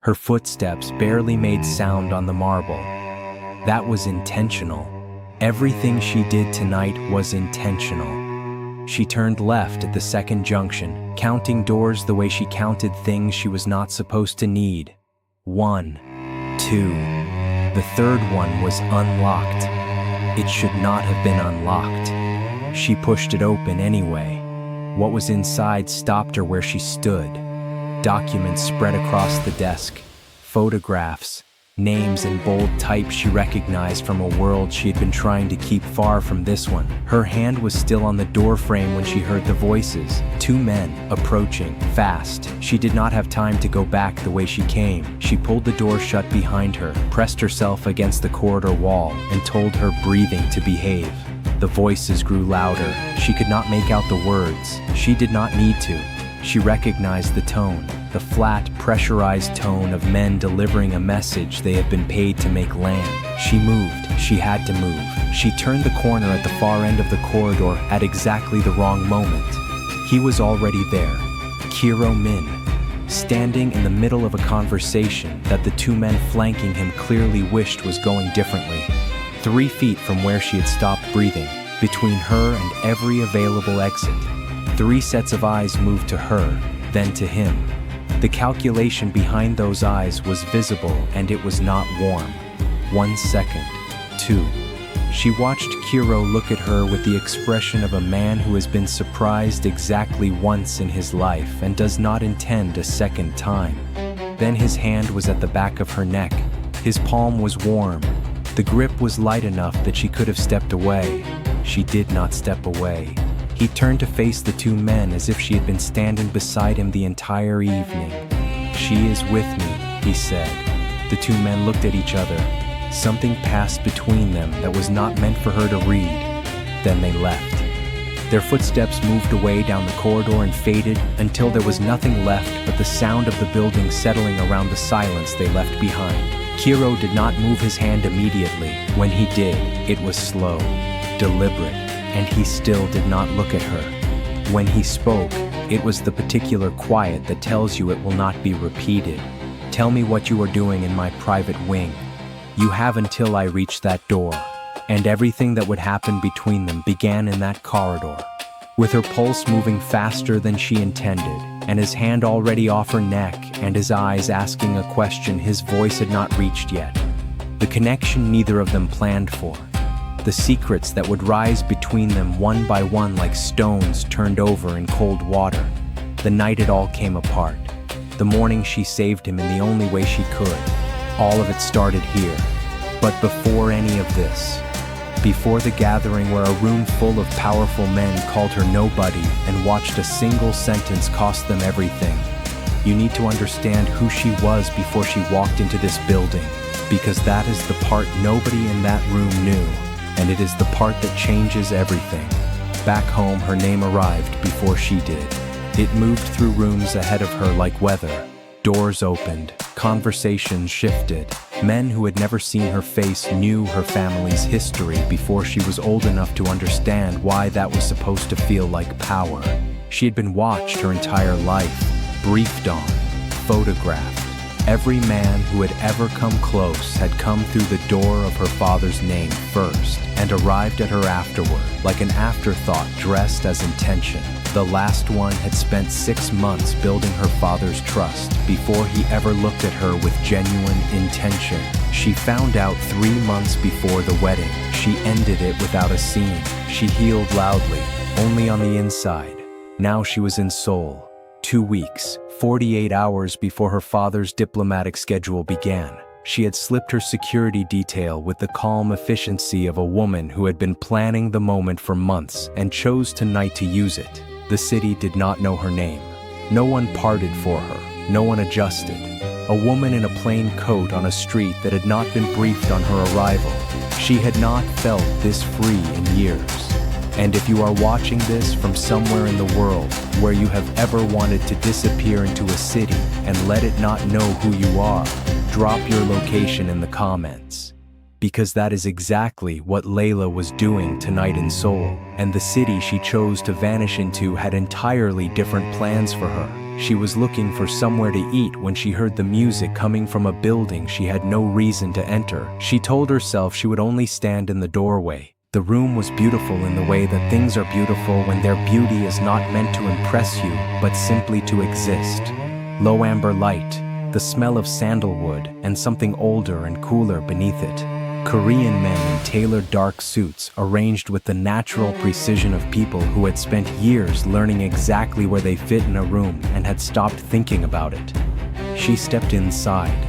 Her footsteps barely made sound on the marble. That was intentional. Everything she did tonight was intentional. She turned left at the second junction, counting doors the way she counted things she was not supposed to need. 1, 2. The third one was unlocked. It should not have been unlocked. She pushed it open anyway. What was inside stopped her where she stood. Documents spread across the desk. Photographs, names in bold type she recognized from a world she had been trying to keep far from this one. Her hand was still on the doorframe when she heard the voices. 2 men, approaching, fast. She did not have time to go back the way she came. She pulled the door shut behind her, pressed herself against the corridor wall, and told her breathing to behave. The voices grew louder. She could not make out the words. She did not need to. She recognized the tone, the flat, pressurized tone of men delivering a message they had been paid to make land. She moved. She had to move. She turned the corner at the far end of the corridor at exactly the wrong moment. He was already there, Kiro Min, standing in the middle of a conversation that the 2 men flanking him clearly wished was going differently. 3 feet from where she had stopped breathing, between her and every available exit. 3 sets of eyes moved to her, then to him. The calculation behind those eyes was visible, and it was not warm. 1 second. 2. She watched Kiro look at her with the expression of a man who has been surprised exactly once in his life and does not intend a second time. Then his hand was at the back of her neck. His palm was warm. The grip was light enough that she could have stepped away. She did not step away. He turned to face the 2 men as if she had been standing beside him the entire evening. "She is with me," he said. The 2 men looked at each other. Something passed between them that was not meant for her to read. Then they left. Their footsteps moved away down the corridor and faded until there was nothing left but the sound of the building settling around the silence they left behind. Kiro did not move his hand immediately. When he did, it was slow, deliberate, and he still did not look at her. When he spoke, it was the particular quiet that tells you it will not be repeated. "Tell me what you are doing in my private wing. You have until I reach that door." And everything that would happen between them began in that corridor. With her pulse moving faster than she intended, and his hand already off her neck, and his eyes asking a question his voice had not reached yet. The connection neither of them planned for. The secrets that would rise between them one by one like stones turned over in cold water. The night it all came apart. The morning she saved him in the only way she could. All of it started here. But before any of this, before the gathering where a room full of powerful men called her nobody and watched a single sentence cost them everything, you need to understand who she was before she walked into this building, because that is the part nobody in that room knew. And it is the part that changes everything. Back home, her name arrived before she did. It moved through rooms ahead of her like weather. Doors opened, conversations shifted. Men who had never seen her face knew her family's history before she was old enough to understand why that was supposed to feel like power. She had been watched her entire life, briefed on, photographed. Every man who had ever come close had come through the door of her father's name first and arrived at her afterward, like an afterthought dressed as intention. The last one had spent 6 months building her father's trust before he ever looked at her with genuine intention. She found out 3 months before the wedding. She ended it without a scene. She healed loudly, only on the inside. Now she was in Seoul. 2 weeks, 48 hours before her father's diplomatic schedule began. She had slipped her security detail with the calm efficiency of a woman who had been planning the moment for months and chose tonight to use it. The city did not know her name. No one parted for her. No one adjusted. A woman in a plain coat on a street that had not been briefed on her arrival. She had not felt this free in years. And if you are watching this from somewhere in the world where you have ever wanted to disappear into a city and let it not know who you are, drop your location in the comments. Because that is exactly what Layla was doing tonight in Seoul, and the city she chose to vanish into had entirely different plans for her. She was looking for somewhere to eat when she heard the music coming from a building she had no reason to enter. She told herself she would only stand in the doorway. The room was beautiful in the way that things are beautiful when their beauty is not meant to impress you, but simply to exist. Low amber light, the smell of sandalwood, and something older and cooler beneath it. Korean men in tailored dark suits, arranged with the natural precision of people who had spent years learning exactly where they fit in a room and had stopped thinking about it. She stepped inside.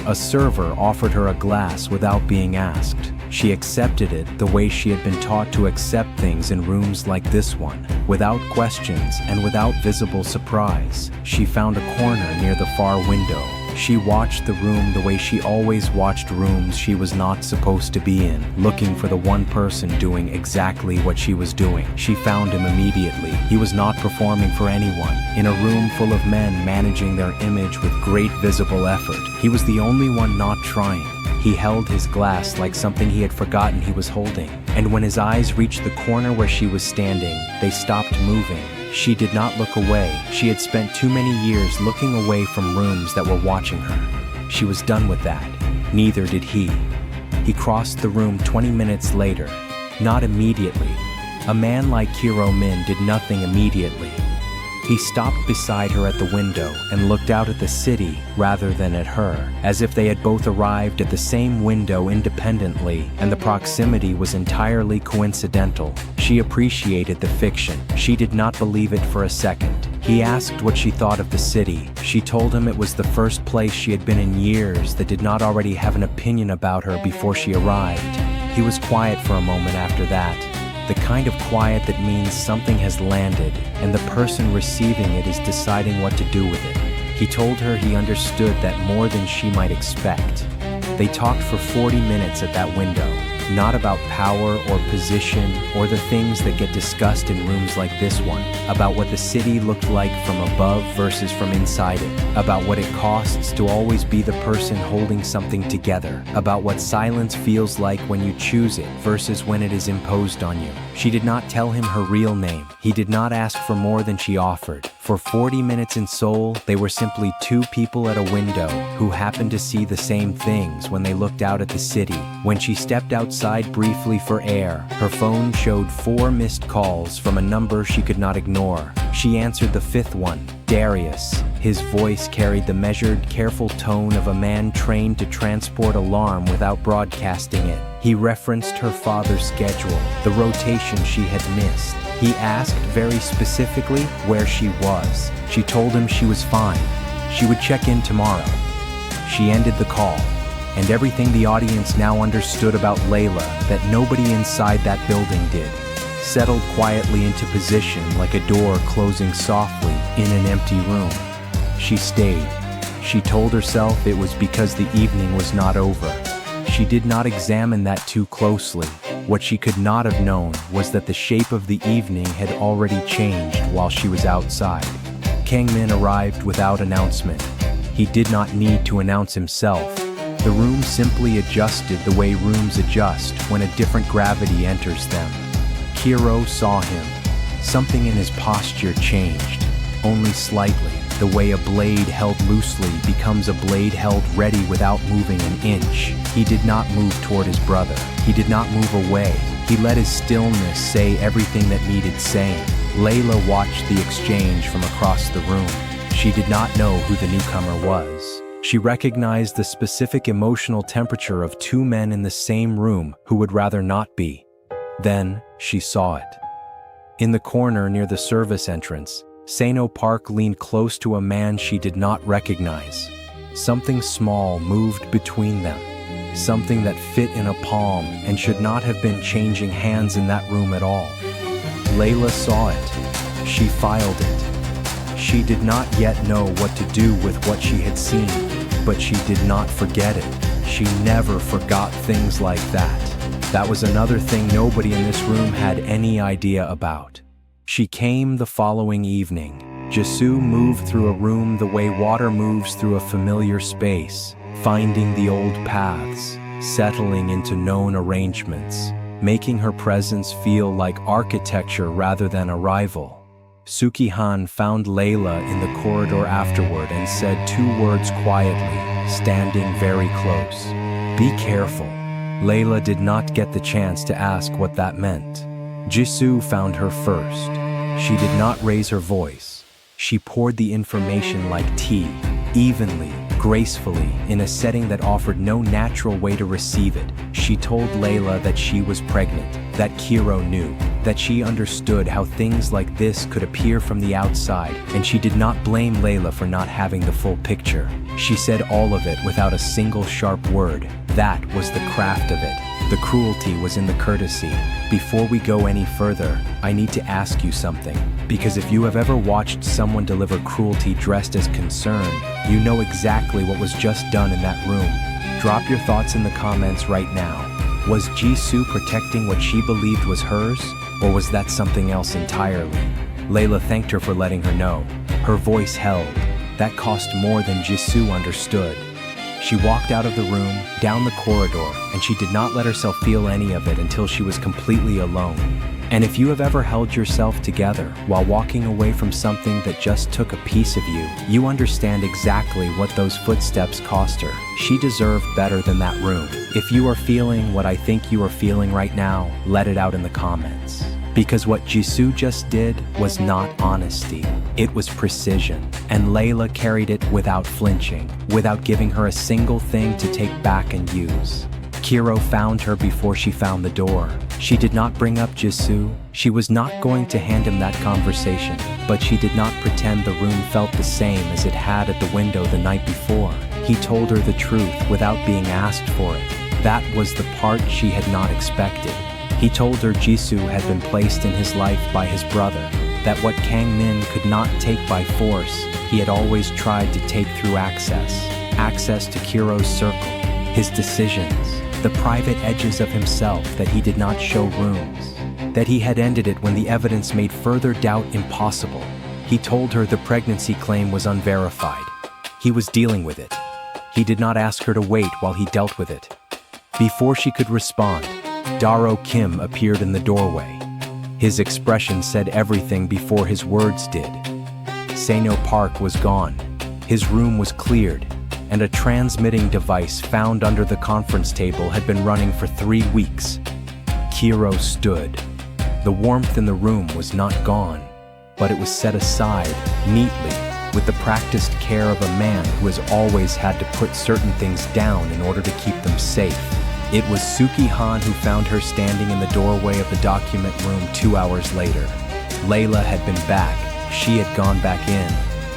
A server offered her a glass without being asked. She accepted it the way she had been taught to accept things in rooms like this one, without questions and without visible surprise. She found a corner near the far window. She watched the room the way she always watched rooms she was not supposed to be in, looking for the one person doing exactly what she was doing. She found him immediately. He was not performing for anyone. In a room full of men managing their image with great visible effort, he was the only one not trying. He held his glass like something he had forgotten he was holding, and when his eyes reached the corner where she was standing, they stopped moving. She did not look away. She had spent too many years looking away from rooms that were watching her. She was done with that. Neither did he. He crossed the room 20 minutes later. Not immediately. A man like Kiro Min did nothing immediately. He stopped beside her at the window and looked out at the city rather than at her, as if they had both arrived at the same window independently, and the proximity was entirely coincidental. She appreciated the fiction. She did not believe it for a second. He asked what she thought of the city. She told him it was the first place she had been in years that did not already have an opinion about her before she arrived. He was quiet for a moment after that. The kind of quiet that means something has landed and the person receiving it is deciding what to do with it. He told her he understood that more than she might expect. They talked for 40 minutes at that window, not about power or position or the things that get discussed in rooms like this one, about what the city looked like from above versus from inside it, about what it costs to always be the person holding something together, about what silence feels like when you choose it versus when it is imposed on you. She did not tell him her real name. He did not ask for more than she offered. For 40 minutes in Seoul, they were simply two people at a window who happened to see the same things when they looked out at the city. When she stepped outside briefly for air, her phone showed 4 missed calls from a number she could not ignore. She answered the 5th one, Darius. His voice carried the measured, careful tone of a man trained to transport alarm without broadcasting it. He referenced her father's schedule, the rotation she had missed. He asked very specifically where she was. She told him she was fine. She would check in tomorrow. She ended the call, and everything the audience now understood about Layla that nobody inside that building did, settled quietly into position like a door closing softly in an empty room. She stayed. She told herself it was because the evening was not over. She did not examine that too closely. What she could not have known was that the shape of the evening had already changed while she was outside. Kang Min arrived without announcement. He did not need to announce himself. The room simply adjusted the way rooms adjust when a different gravity enters them. Kiro saw him. Something in his posture changed, only slightly. The way a blade held loosely becomes a blade held ready without moving an inch. He did not move toward his brother. He did not move away. He let his stillness say everything that needed saying. Layla watched the exchange from across the room. She did not know who the newcomer was. She recognized the specific emotional temperature of 2 men in the same room who would rather not be. Then she saw it. In the corner near the service entrance, Sano Park leaned close to a man she did not recognize. Something small moved between them, something that fit in a palm and should not have been changing hands in that room at all. Layla saw it. She filed it. She did not yet know what to do with what she had seen, but she did not forget it. She never forgot things like that. That was another thing nobody in this room had any idea about. She came the following evening. Jisoo moved through a room the way water moves through a familiar space, finding the old paths, settling into known arrangements, making her presence feel like architecture rather than arrival. Suki-han found Layla in the corridor afterward and said 2 words quietly, standing very close. "Be careful." Layla did not get the chance to ask what that meant. Jisoo found her first. She did not raise her voice. She poured the information like tea, evenly, gracefully, in a setting that offered no natural way to receive it. She told Layla that she was pregnant, that Kiro knew, that she understood how things like this could appear from the outside, and she did not blame Layla for not having the full picture. She said all of it without a single sharp word. That was the craft of it. The cruelty was in the courtesy. Before we go any further, I need to ask you something, because if you have ever watched someone deliver cruelty dressed as concern, you know exactly what was just done in that room. Drop your thoughts in the comments right now. Was Jisoo protecting what she believed was hers, or was that something else entirely? Layla thanked her for letting her know. Her voice held. That cost more than Jisoo understood. She walked out of the room, down the corridor, and she did not let herself feel any of it until she was completely alone. And if you have ever held yourself together while walking away from something that just took a piece of you, you understand exactly what those footsteps cost her. She deserved better than that room. If you are feeling what I think you are feeling right now, let it out in the comments. Because what Jisoo just did was not honesty, it was precision, and Layla carried it without flinching, without giving her a single thing to take back and use. Kiro found her before she found the door. She did not bring up Jisoo. She was not going to hand him that conversation, but she did not pretend the room felt the same as it had at the window the night before. He told her the truth without being asked for it. That was the part she had not expected. He told her Jisoo had been placed in his life by his brother, that what Kang Min could not take by force, he had always tried to take through access to Kiro's circle, his decisions, the private edges of himself that he did not show rooms, that he had ended it when the evidence made further doubt impossible. He told her the pregnancy claim was unverified. He was dealing with it. He did not ask her to wait while he dealt with it. Before she could respond, Daro Kim appeared in the doorway. His expression said everything before his words did. Seno Park was gone. His room was cleared, and a transmitting device found under the conference table had been running for 3 weeks. Kiro stood. The warmth in the room was not gone, but it was set aside, neatly, with the practiced care of a man who has always had to put certain things down in order to keep them safe. It was Suki-han who found her standing in the doorway of the document room 2 hours later. Layla had been back. She had gone back in.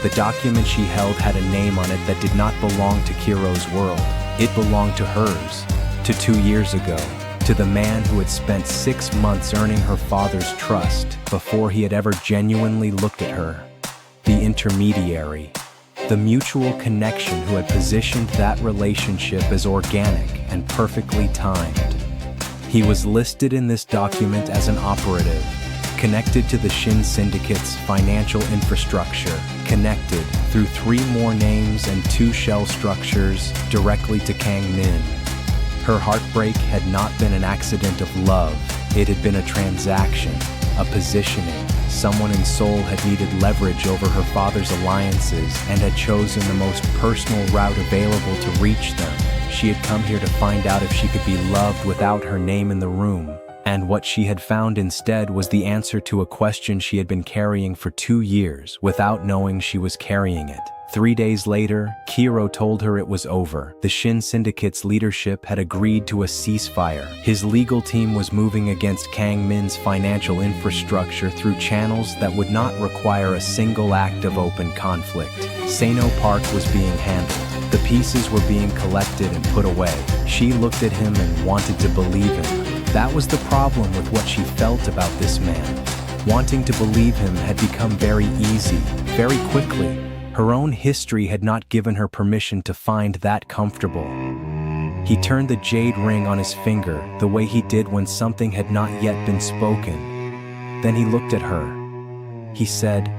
The document she held had a name on it that did not belong to Kiro's world. It belonged to hers, to 2 years ago, to the man who had spent 6 months earning her father's trust before he had ever genuinely looked at her. The intermediary, the mutual connection who had positioned that relationship as organic and perfectly timed. He was listed in this document as an operative, connected to the Shin Syndicate's financial infrastructure, connected through 3 more names and 2 shell structures directly to Kang Min. Her heartbreak had not been an accident of love, it had been a transaction, a positioning. Someone in Seoul had needed leverage over her father's alliances and had chosen the most personal route available to reach them. She had come here to find out if she could be loved without her name in the room. And what she had found instead was the answer to a question she had been carrying for 2 years without knowing she was carrying it. 3 days later, Kiro told her it was over. The Shin Syndicate's leadership had agreed to a ceasefire. His legal team was moving against Kang Min's financial infrastructure through channels that would not require a single act of open conflict. Seno Park was being handled. The pieces were being collected and put away. She looked at him and wanted to believe him. That was the problem with what she felt about this man. Wanting to believe him had become very easy, very quickly. Her own history had not given her permission to find that comfortable. He turned the jade ring on his finger the way he did when something had not yet been spoken. Then he looked at her. He said,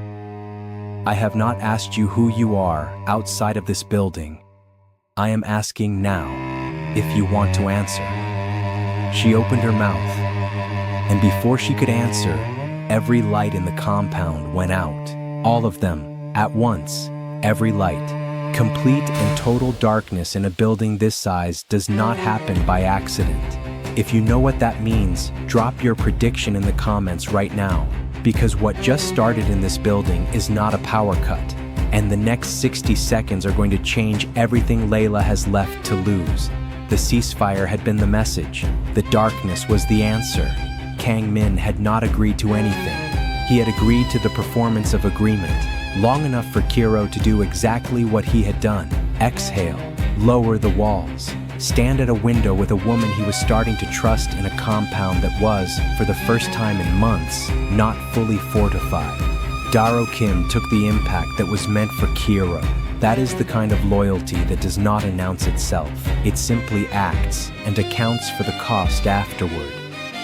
"I have not asked you who you are outside of this building. I am asking now if you want to answer." She opened her mouth, and before she could answer, every light in the compound went out. All of them, at once, every light. Complete and total darkness in a building this size does not happen by accident. If you know what that means, drop your prediction in the comments right now, because what just started in this building is not a power cut, and the next 60 seconds are going to change everything Layla has left to lose. The ceasefire had been the message. The darkness was the answer. Kang Min had not agreed to anything. He had agreed to the performance of agreement, long enough for Kiro to do exactly what he had done. Exhale, lower the walls, stand at a window with a woman he was starting to trust in a compound that was, for the first time in months, not fully fortified. Daro Kim took the impact that was meant for Kiro. That is the kind of loyalty that does not announce itself. It simply acts and accounts for the cost afterward.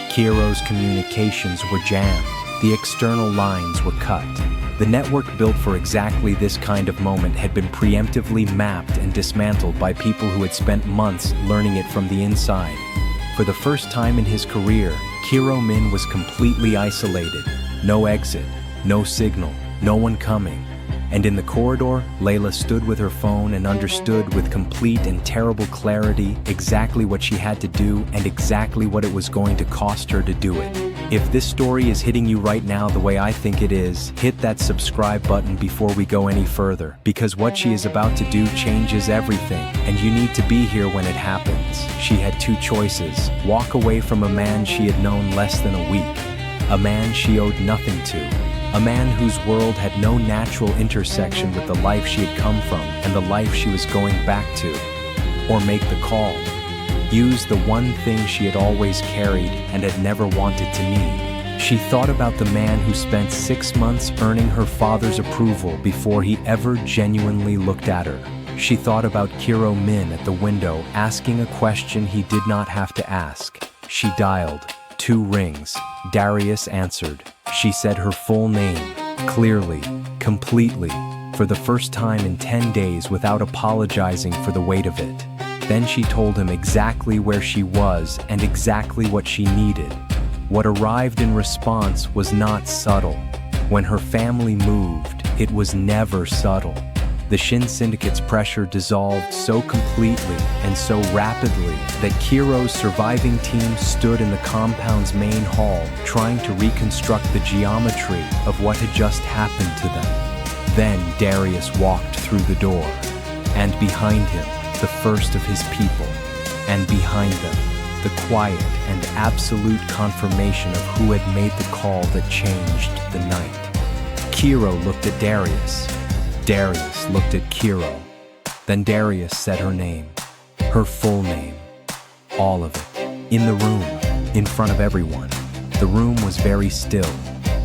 Kiro's communications were jammed. The external lines were cut. The network built for exactly this kind of moment had been preemptively mapped and dismantled by people who had spent months learning it from the inside. For the first time in his career, Kiro Min was completely isolated. No exit, no signal, no one coming. And in the corridor, Layla stood with her phone and understood with complete and terrible clarity exactly what she had to do and exactly what it was going to cost her to do it. If this story is hitting you right now the way I think it is, hit that subscribe button before we go any further, because what she is about to do changes everything, and you need to be here when it happens. She had two choices: walk away from a man she had known less than a week, a man she owed nothing to, a man whose world had no natural intersection with the life she had come from and the life she was going back to, or make the call. Use the one thing she had always carried and had never wanted to need. She thought about the man who spent 6 months earning her father's approval before he ever genuinely looked at her. She thought about Kiro Min at the window asking a question he did not have to ask. She dialed. 2 rings. Darius answered. She said her full name, clearly, completely, for the first time in 10 days without apologizing for the weight of it. Then she told him exactly where she was and exactly what she needed. What arrived in response was not subtle. When her family moved, it was never subtle. The Shin Syndicate's pressure dissolved so completely and so rapidly that Kiro's surviving team stood in the compound's main hall trying to reconstruct the geometry of what had just happened to them. Then Darius walked through the door, and behind him, the first of his people, and behind them, the quiet and absolute confirmation of who had made the call that changed the night. Kiro looked at Darius. Darius looked at Kiro. Then Darius said her name, her full name, all of it, in the room, in front of everyone. The room was very still.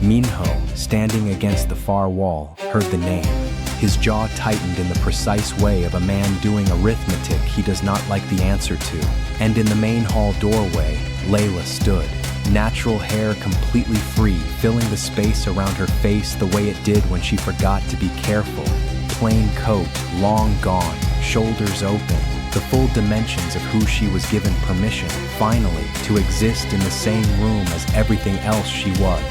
Minho, standing against the far wall, heard the name. His jaw tightened in the precise way of a man doing arithmetic he does not like the answer to. And in the main hall doorway, Layla stood, natural hair completely free, filling the space around her face the way it did when she forgot to be careful. Plain coat, long gone, shoulders open, the full dimensions of who she was given permission, finally, to exist in the same room as everything else she was.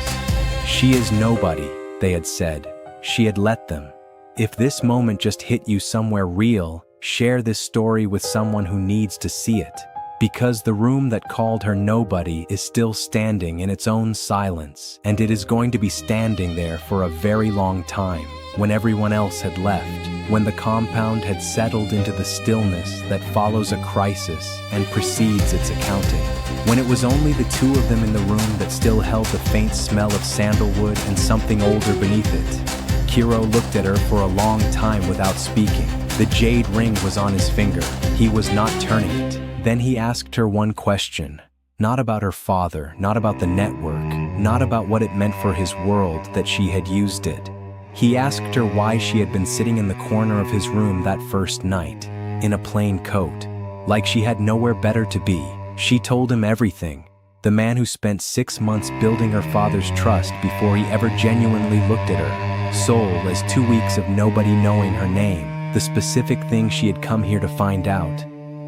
She is nobody, they had said. She had let them. If this moment just hit you somewhere real, share this story with someone who needs to see it. Because the room that called her nobody is still standing in its own silence, and it is going to be standing there for a very long time, when everyone else had left, when the compound had settled into the stillness that follows a crisis and precedes its accounting. When it was only the 2 of them in the room that still held the faint smell of sandalwood and something older beneath it. Kiro looked at her for a long time without speaking. The jade ring was on his finger. He was not turning it. Then he asked her one question. Not about her father, not about the network, not about what it meant for his world that she had used it. He asked her why she had been sitting in the corner of his room that first night, in a plain coat, like she had nowhere better to be. She told him everything. The man who spent 6 months building her father's trust before he ever genuinely looked at her. Seoul as 2 weeks of nobody knowing her name, the specific thing she had come here to find out.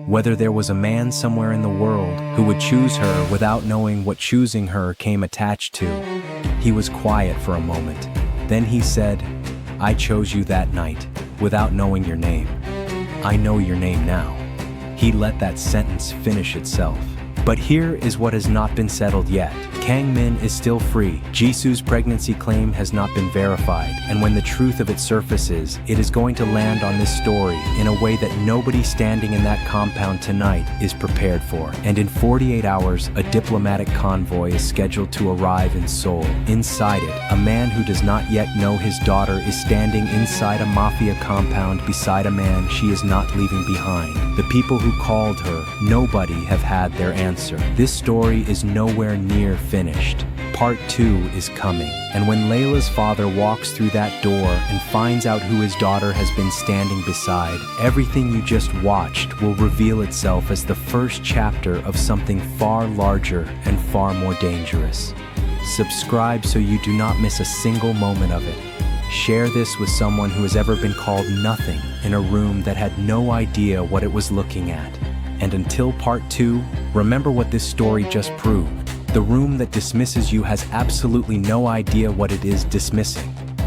Whether there was a man somewhere in the world who would choose her without knowing what choosing her came attached to. He was quiet for a moment. Then he said, "I chose you that night, without knowing your name. I know your name now." He let that sentence finish itself. But here is what has not been settled yet. Kang Min is still free. Jisoo's pregnancy claim has not been verified, and when the truth of it surfaces, it is going to land on this story in a way that nobody standing in that compound tonight is prepared for. And in 48 hours, a diplomatic convoy is scheduled to arrive in Seoul. Inside it, a man who does not yet know his daughter is standing inside a Mafia compound beside a man she is not leaving behind. The people who called her, nobody have had their answer. This story is nowhere near finished. Part 2 is coming, and when Layla's father walks through that door and finds out who his daughter has been standing beside, everything you just watched will reveal itself as the first chapter of something far larger and far more dangerous. Subscribe so you do not miss a single moment of it. Share this with someone who has ever been called nothing in a room that had no idea what it was looking at. And until part 2, remember what this story just proved. The room that dismisses you has absolutely no idea what it is dismissing.